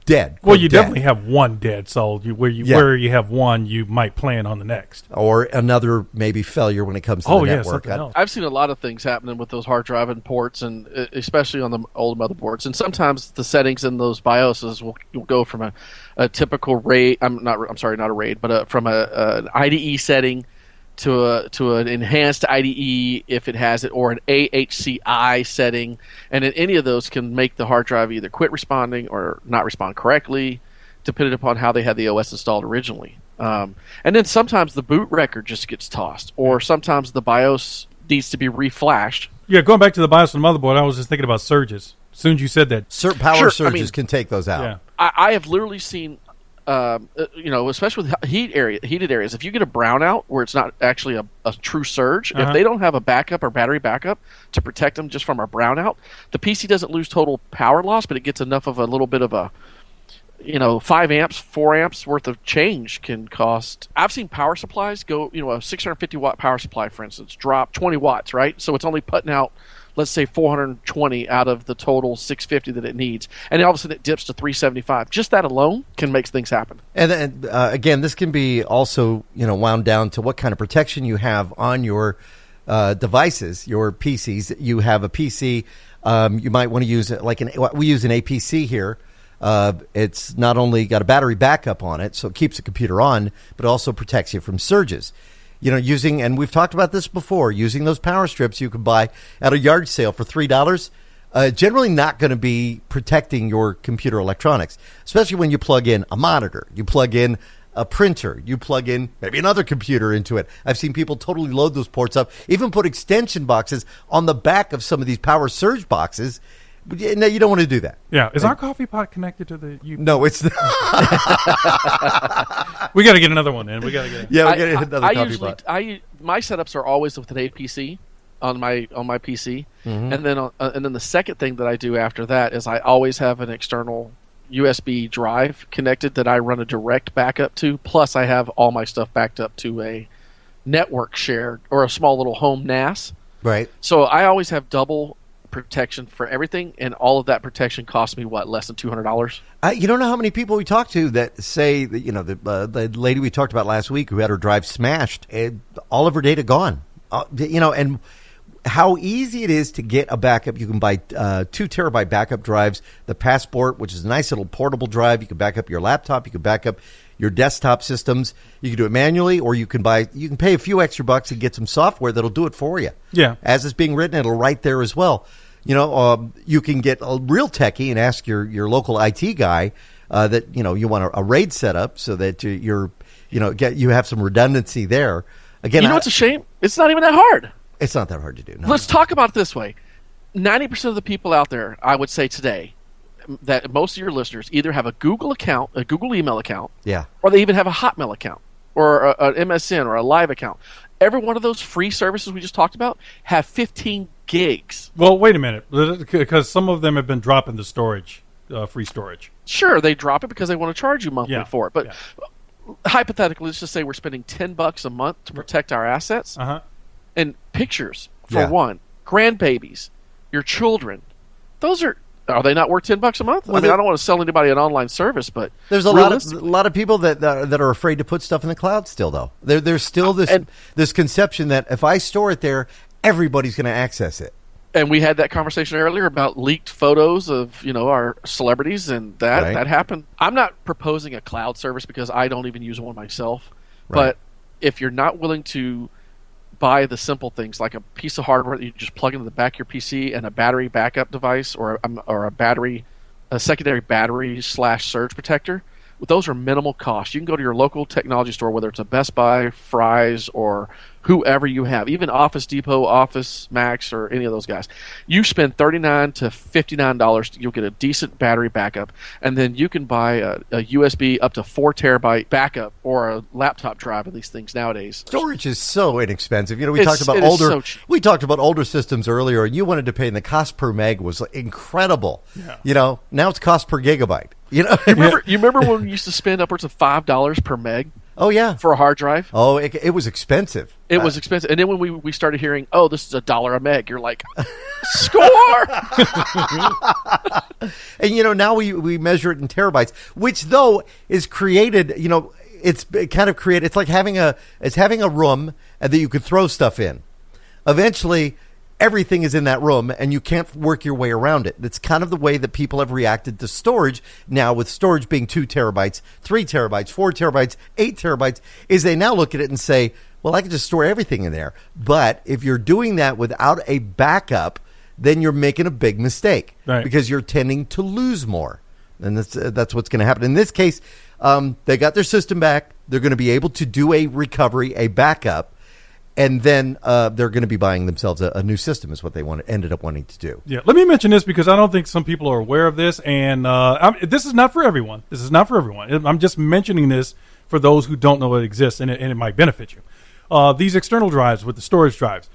dead. Well, you definitely have one dead, so where you have one, you might plan on the next. Or another maybe failure when it comes to the network. I've seen a lot of things happening with those hard drive and ports, and especially on the old motherboards. And sometimes the settings in those BIOSes will go from a typical RAID. Not a RAID, but from an IDE setting to an enhanced IDE if it has it, or an AHCI setting, and in any of those can make the hard drive either quit responding or not respond correctly, depending upon how they had the OS installed originally. And then sometimes the boot record just gets tossed, or sometimes the BIOS needs to be reflashed. Yeah, going back to the BIOS and motherboard, I was just thinking about surges. As soon as you said that, power surges can take those out. Yeah. I have literally seen. Especially with heated areas, if you get a brownout where it's not actually a true surge, if they don't have a backup or battery backup to protect them just from a brownout, the PC doesn't lose total power loss, but it gets enough of a little bit of a 5 amps, 4 amps worth of change can cost. I've seen power supplies go, a 650 watt power supply, for instance, drop 20 watts, right? So it's only putting out, let's say, 420 out of the total 650 that it needs. And all of a sudden it dips to 375. Just that alone can make things happen. And then, again, this can be also, wound down to what kind of protection you have on your devices, your PCs. You have a PC, you might want to use it we use an APC here. It's not only got a battery backup on it, so it keeps the computer on, but also protects you from surges. And we've talked about this before, using those power strips you can buy at a yard sale for $3, generally not going to be protecting your computer electronics, especially when you plug in a monitor, you plug in a printer, you plug in maybe another computer into it. I've seen people totally load those ports up, even put extension boxes on the back of some of these power surge boxes. No, you don't want to do that. Yeah. Is our coffee pot connected to the... No, it's not. We got to get another one in. We got to get... Yeah, we got to get another coffee pot. My setups are always with an APC on my PC. Mm-hmm. And then the second thing that I do after that is I always have an external USB drive connected that I run a direct backup to. Plus, I have all my stuff backed up to a network share or a small little home NAS. Right. So I always have double protection for everything, and all of that protection costs me less than $200. You don't know how many people we talk to that say that the lady we talked about last week who had her drive smashed, all of her data gone. And how easy it is to get a backup. You can buy 2 terabyte backup drives. The Passport, which is a nice little portable drive, you can back up your laptop, you can back up your desktop systems. You can do it manually, or you can pay a few extra bucks and get some software that'll do it for you. Yeah. As it's being written, it'll write there as well. You can get a real techie and ask your local IT guy that you want a RAID setup so that you have some redundancy there. Again, it's a shame. It's not even that hard. It's not that hard to do. No. Let's talk about it this way. 90% of the people out there, I would say today, that most of your listeners either have a Google account, a Google email account, yeah, or they even have a Hotmail account or an MSN or a Live account. Every one of those free services we just talked about have 15 gigs. Well, wait a minute, because some of them have been dropping the storage, free storage. Sure, they drop it because they want to charge you monthly for it. But hypothetically, let's just say we're spending $10 a month to protect our assets. And pictures, for one, grandbabies, your children. Those are Are they not worth $10 a month? Well, I mean, I don't want to sell anybody an online service, but there's a lot of people that are afraid to put stuff in the cloud still, though. There's still this conception that if I store it there, everybody's going to access it. And we had that conversation earlier about leaked photos of, our celebrities, and that happened. I'm not proposing a cloud service because I don't even use one myself. Right. But if you're not willing to buy the simple things like a piece of hardware that you just plug into the back of your PC and a battery backup device or a secondary battery / surge protector, those are minimal cost. You can go to your local technology store, whether it's a Best Buy, Fry's, or whoever you have, even Office Depot, Office Max, or any of those guys. You spend $39 to $59, you'll get a decent battery backup, and then you can buy a USB up to 4 terabyte backup or a laptop drive of these things nowadays. Storage is so inexpensive. We talked about older systems earlier, and you wanted to pay, and the cost per meg was incredible. Yeah. Now it's cost per gigabyte. You remember when we used to spend upwards of $5 per meg? Oh, yeah. For a hard drive? Oh, it was expensive. It was expensive. And then when we started hearing, oh, this is $1 a meg, you're like, score! And, now we measure it in terabytes, which, though, is created, it's kind of created. It's like having a room that you could throw stuff in. Eventually, everything is in that room, and you can't work your way around it. It's kind of the way that people have reacted to storage now, with storage being 2 terabytes, 3 terabytes, 4 terabytes, 8 terabytes, is they now look at it and say, well, I can just store everything in there. But if you're doing that without a backup, then you're making a big mistake, because you're tending to lose more. And that's what's going to happen. In this case, they got their system back. They're going to be able to do a recovery, a backup. And then they're going to be buying themselves a new system is what they ended up wanting to do. Yeah, let me mention this because I don't think some people are aware of this. And this is not for everyone. I'm just mentioning this for those who don't know it exists, and it might benefit you. These external drives with the storage drives,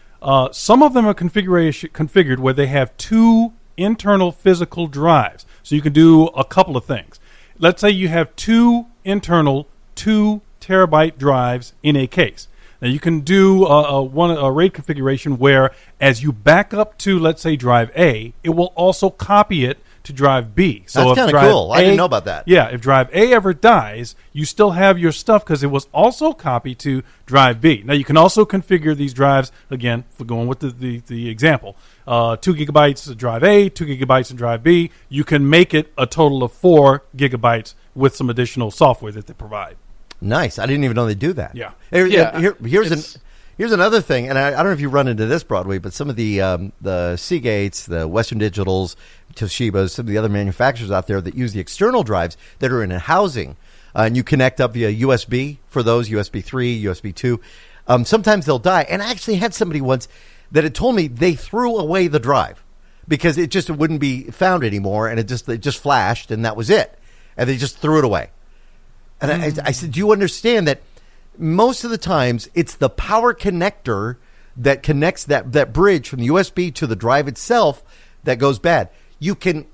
some of them are configured where they have 2 internal physical drives. So you can do a couple of things. Let's say you have 2 internal 2 terabyte drives in a case. Now, you can do a RAID configuration where as you back up to, let's say, drive A, it will also copy it to drive B. So that's kind of cool. I didn't know about that. Yeah, if drive A ever dies, you still have your stuff because it was also copied to drive B. Now, you can also configure these drives, again, for going with the example, 2 gigabytes of drive A, 2 gigabytes in drive B. You can make it a total of 4 gigabytes with some additional software that they provide. Nice. I didn't even know they do that. Yeah. Here's another thing, and I don't know if you run into this, Broadway, but some of the Seagates, the Western Digitals, Toshibas, some of the other manufacturers out there that use the external drives that are in a housing, and you connect up via USB for those, USB 3, USB 2. Sometimes they'll die. And I actually had somebody once that had told me they threw away the drive because it wouldn't be found anymore, and it just flashed, and that was it. And they just threw it away. And I said, do you understand that most of the times it's the power connector that connects that bridge from the USB to the drive itself that goes bad? You can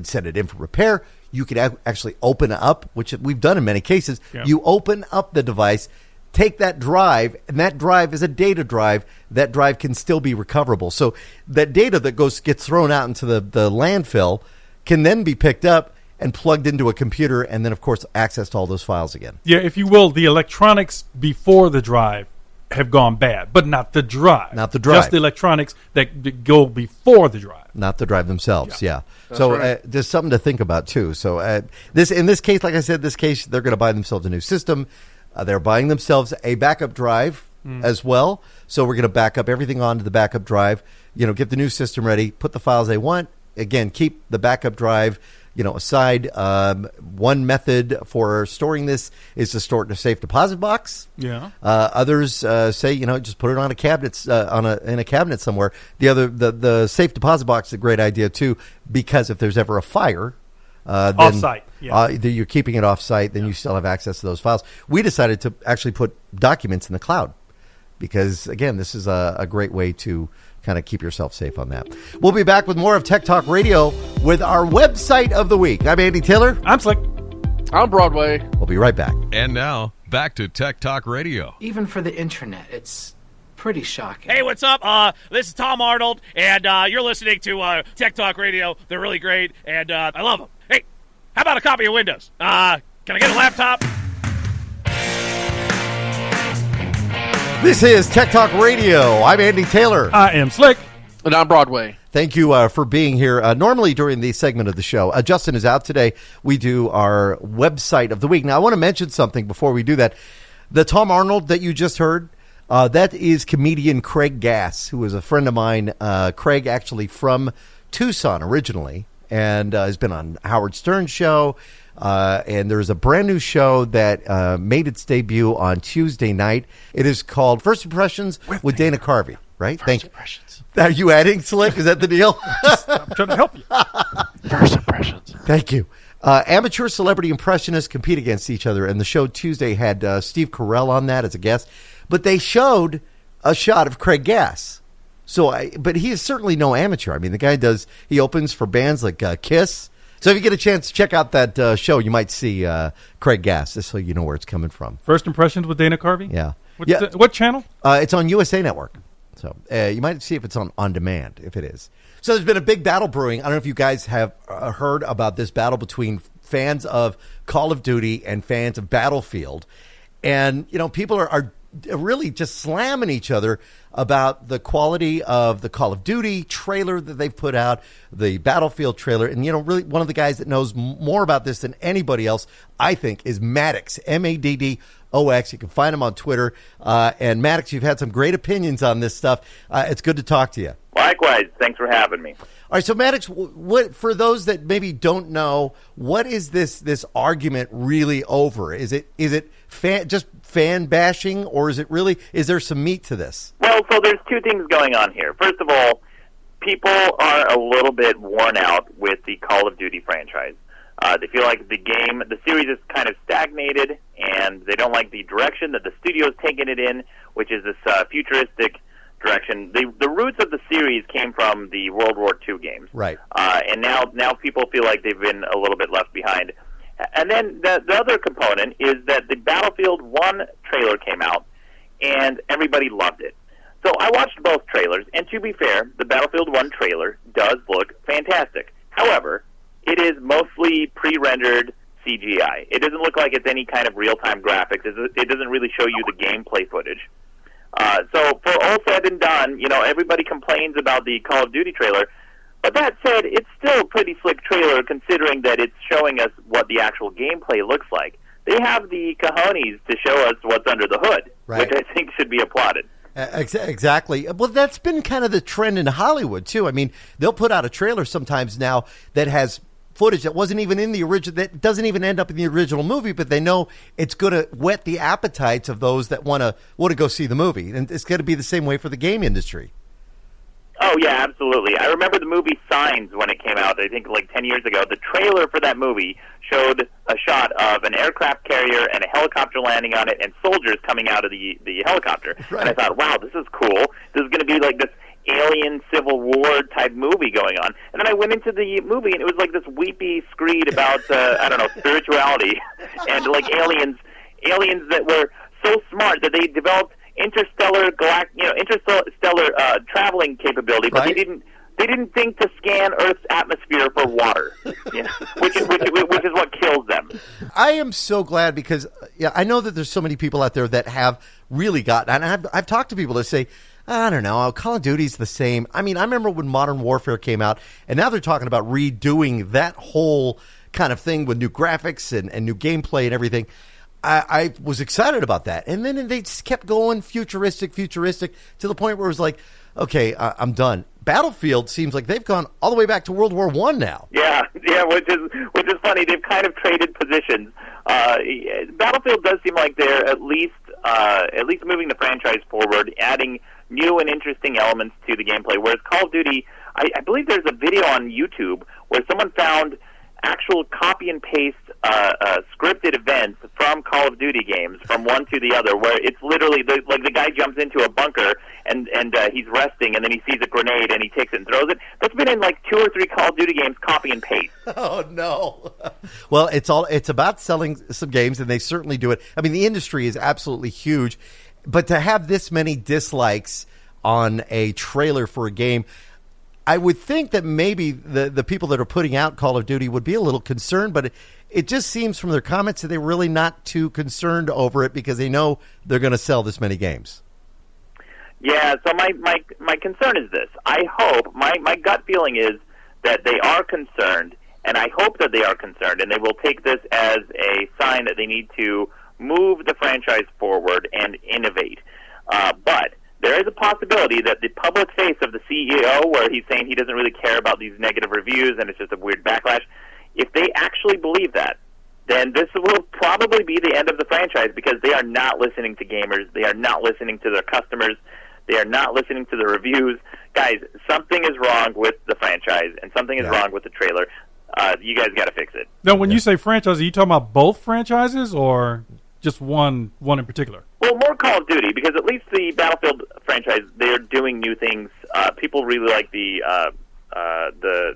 send it in for repair. You can actually open up, which we've done in many cases. Yeah. You open up the device, take that drive, and that drive is a data drive. That drive can still be recoverable. So that data that gets thrown out into the landfill can then be picked up and plugged into a computer, and then, of course, access to all those files again. Yeah, if you will, the electronics before the drive have gone bad, but not the drive. Not the drive. Just the electronics that go before the drive. Not the drive themselves, yeah. So right. There's something to think about, too. So in this case, like I said, they're going to buy themselves a new system. They're buying themselves a backup drive as well. So we're going to back up everything onto the backup drive, get the new system ready, put the files they want. Again, keep the backup drive aside. One method for storing this is to store it in a safe deposit box. Yeah. Others say, just put it on a cabinet, in a cabinet somewhere. The safe deposit box is a great idea too, because if there's ever a fire, then off-site. Yeah. You're keeping it off-site, then you still have access to those files. We decided to actually put documents in the cloud because, again, this is a great way to kind of keep yourself safe on that. We'll be back with more of Tech Talk Radio with our website of the week. I'm Andy Taylor. I'm Slick. I'm Broadway. We'll be right back. And now, back to Tech Talk Radio. Even for the internet, it's pretty shocking. Hey, what's up? This is Tom Arnold, and you're listening to Tech Talk Radio. They're really great, and I love them. Hey, how about a copy of Windows? Can I get a laptop? This is Tech Talk Radio. I'm Andy Taylor. I am Slick. And on Broadway. Thank you for being here. Normally during the segment of the show, Justin is out today. We do our website of the week. Now, I want to mention something before we do that. The Tom Arnold that you just heard, that is comedian Craig Gass, who is a friend of mine. Craig actually from Tucson originally, and has been on Howard Stern's show. And there's a brand new show that made its debut on Tuesday night. It is called First Impressions with Dana Carvey, right? First Impressions. Are you adding, Slick? Is that the deal? I'm trying to help you. First Impressions. Thank you. Amateur celebrity impressionists compete against each other, and the show Tuesday had Steve Carell on that as a guest. But they showed a shot of Craig Gass. But he is certainly no amateur. I mean, the guy he opens for bands like Kiss. So if you get a chance to check out that show, you might see Craig Gass, just so you know where it's coming from. First Impressions with Dana Carvey? Yeah. What channel? It's on USA Network. So you might see if it's on demand, if it is. So there's been a big battle brewing. I don't know if you guys have heard about this battle between fans of Call of Duty and fans of Battlefield. And, people are really just slamming each other about the quality of the Call of Duty trailer that they've put out, the Battlefield trailer. And, really one of the guys that knows more about this than anybody else, I think, is Maddox, Maddox. You can find him on Twitter. And Maddox, you've had some great opinions on this stuff. It's good to talk to you. Likewise. Thanks for having me. All right, so Maddox, what for those that maybe don't know, what is this argument really over? Is it just fan bashing, or is there some meat to this? Well, so there's two things going on here. First of all, people are a little bit worn out with the Call of Duty franchise. They feel like the series is kind of stagnated, and they don't like the direction that the studio's taken it in, which is this futuristic direction. The roots of the series came from the World War II games. Right. And now people feel like they've been a little bit left behind. And then the other component is that the Battlefield 1 trailer came out, and everybody loved it. So I watched both trailers, and to be fair, the Battlefield 1 trailer does look fantastic. However, it is mostly pre-rendered CGI. It doesn't look like it's any kind of real-time graphics. It doesn't really show you the gameplay footage. So for all said and done, everybody complains about the Call of Duty trailer. But that said, it's still a pretty slick trailer considering that it's showing us what the actual gameplay looks like. They have the cojones to show us what's under the hood, right, which I think should be applauded. Exactly. Well, that's been kind of the trend in Hollywood, too. I mean, they'll put out a trailer sometimes now that has footage that wasn't even in the original, that doesn't even end up in the original movie, but they know it's going to whet the appetites of those that want to go see the movie. And it's going to be the same way for the game industry. Oh, yeah, absolutely. I remember the movie Signs when it came out, I think like 10 years ago. The trailer for that movie showed a shot of an aircraft carrier and a helicopter landing on it and soldiers coming out of the helicopter. Right. And I thought, wow, this is cool. This is going to be like this alien Civil War type movie going on. And then I went into the movie, and it was like this weepy screed about, spirituality and like aliens that were so smart that they developed interstellar traveling capability, but right, they didn't think to scan Earth's atmosphere for water, which is what kills them. I am so glad because I know that there's so many people out there that have really gotten, and I've talked to people that say, I don't know, Call of Duty's the same. I mean, I remember when Modern Warfare came out, and now they're talking about redoing that whole kind of thing with new graphics and new gameplay and everything. I was excited about that. And then they just kept going futuristic to the point where it was like, okay, I'm done. Battlefield seems like they've gone all the way back to World War I now. Yeah, which is funny. They've kind of traded positions. Battlefield does seem like they're at least moving the franchise forward, adding new and interesting elements to the gameplay. Whereas Call of Duty, I believe there's a video on YouTube where someone found actual copy and paste scripted events from Call of Duty games from one to the other, where it's literally the guy jumps into a bunker and he's resting, and then he sees a grenade and he takes it and throws it. That's been in like 2 or 3 Call of Duty games, copy and paste. Oh no! Well, it's about selling some games, and they certainly do it. I mean, the industry is absolutely huge. But to have this many dislikes on a trailer for a game, I would think that maybe the people that are putting out Call of Duty would be a little concerned, but it just seems from their comments that they're really not too concerned over it because they know they're going to sell this many games. Yeah, so my concern is this. I hope, my gut feeling is that they are concerned, and I hope that they are concerned, and they will take this as a sign that they need to move the franchise forward and innovate. But there is a possibility that the public face of the CEO, where he's saying he doesn't really care about these negative reviews and it's just a weird backlash, if they actually believe that, then this will probably be the end of the franchise because they are not listening to gamers. They are not listening to their customers. They are not listening to the reviews. Guys, something is wrong with the franchise and something is wrong with the trailer. You guys got to fix it. Now, when you say franchise, are you talking about both franchises or just one in particular? Well, more Call of Duty, because at least the Battlefield franchise, they're doing new things. People really like the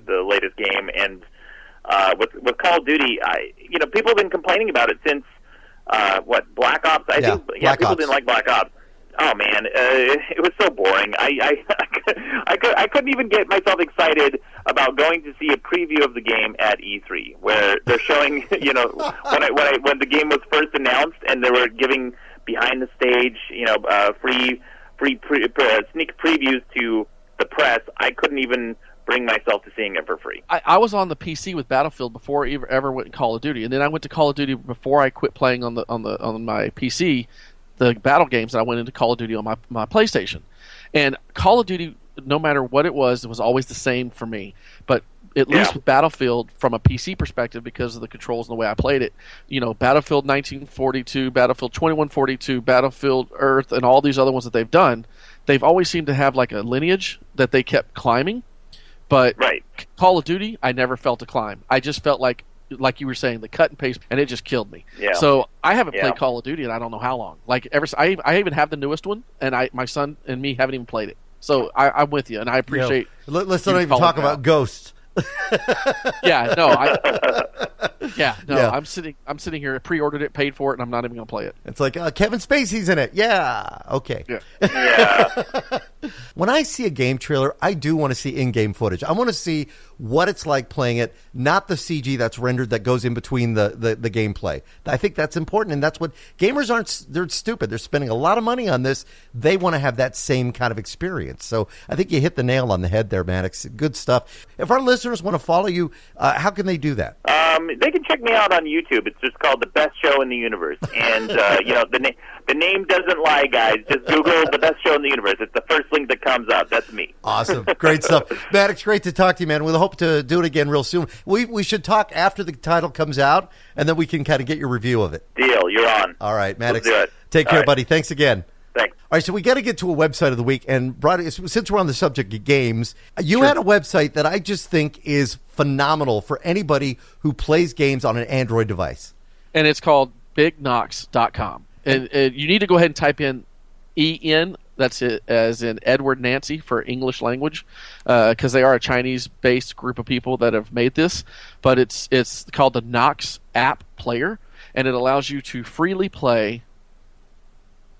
latest game, and with Call of Duty, people have been complaining about it since Black Ops. I think people didn't like Black Ops. Oh man, it was so boring. I couldn't even get myself excited about going to see a preview of the game at E3, where they're showing, when the game was first announced, and they were giving behind the stage, free sneak previews to the press. I couldn't even bring myself to seeing it for free. I was on the PC with Battlefield before I ever went to Call of Duty, and then I went to Call of Duty before I quit playing on my PC. The battle games, I went into Call of Duty on my PlayStation. And Call of Duty, no matter what it was always the same for me. But at least with Battlefield, from a PC perspective, because of the controls and the way I played it, Battlefield 1942, Battlefield 2142, Battlefield Earth, and all these other ones that they've done, they've always seemed to have like a lineage that they kept climbing. But Call of Duty, I never felt a climb. I just felt like you were saying, the cut and paste, and it just killed me. Yeah. So I haven't played Call of Duty in I don't know how long. Like I even have the newest one, and my son and me haven't even played it. So I'm with you, and I appreciate. Let's not even talk about Ghosts. I'm sitting here, pre-ordered it, paid for it, and I'm not even going to play it. It's like Kevin Spacey's in it. Yeah, okay. Yeah. When I see a game trailer, I do want to see in-game footage. I want to see what it's like playing it, not the CG that's rendered that goes in between the gameplay. I think that's important, and that's what gamers aren't. They're stupid. They're spending a lot of money on this. They want to have that same kind of experience. So I think you hit the nail on the head there, Maddox. Good stuff. If our listeners want to follow you, how can they do that? They can check me out on YouTube. It's just called The Best Show in the Universe. And, the name doesn't lie, guys. Just Google The Best Show in the Universe. It's the first link that comes up. That's me. Awesome. Great stuff. Maddox, great to talk to you, man. We'll hope to do it again real soon. We should talk after the title comes out, and then we can kind of get your review of it. Deal. You're on. All right, Maddox. Let's do it. Take care, buddy. Thanks again. Thanks. All right, so we got to get to a website of the week. And since we're on the subject of games, you had a website that I just think is phenomenal for anybody who plays games on an Android device. And it's called BigKnox.com. And you need to go ahead and type in EN, that's it, as in Edward Nancy for English language, because they are a Chinese-based group of people that have made this. But it's called the Knox App Player, and it allows you to freely play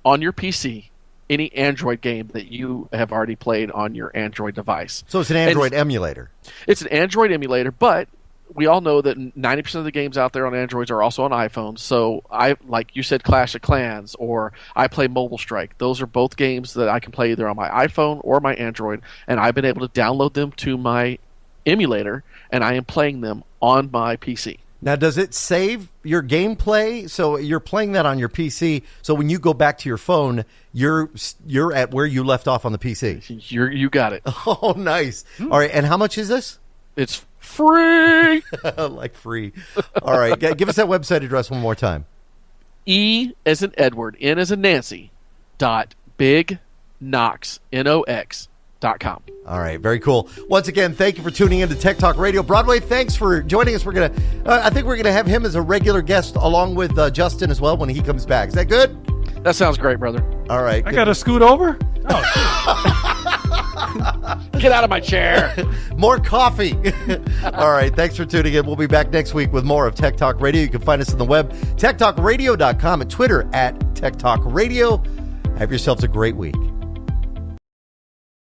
on your PC any Android game that you have already played on your Android device. So it's an Android emulator. It's an Android emulator, but we all know that 90% of the games out there on Androids are also on iPhones. So like you said, Clash of Clans, or I play Mobile Strike. Those are both games that I can play either on my iPhone or my Android, and I've been able to download them to my emulator, and I am playing them on my PC. Now, does it save your gameplay? So you're playing that on your PC. So when you go back to your phone, you're at where you left off on the PC. You got it. Oh, nice. All right. And how much is this? It's free. Like free. All right. Give us that website address one more time. E as in Edward, N as in Nancy, .BigKnox.com. All right, very cool. Once again, thank you for tuning in to Tech Talk Radio. Broadway, thanks for joining us. I think we're gonna have him as a regular guest along with Justin as well when he comes back. Is that good? That sounds great, brother. All right. I gotta scoot over. Get out of my chair. More coffee. All right, thanks for tuning in. We'll be back next week with more of Tech Talk Radio. You can find us on the web, techtalkradio.com, and Twitter at Tech Talk Radio. Have yourselves a great week.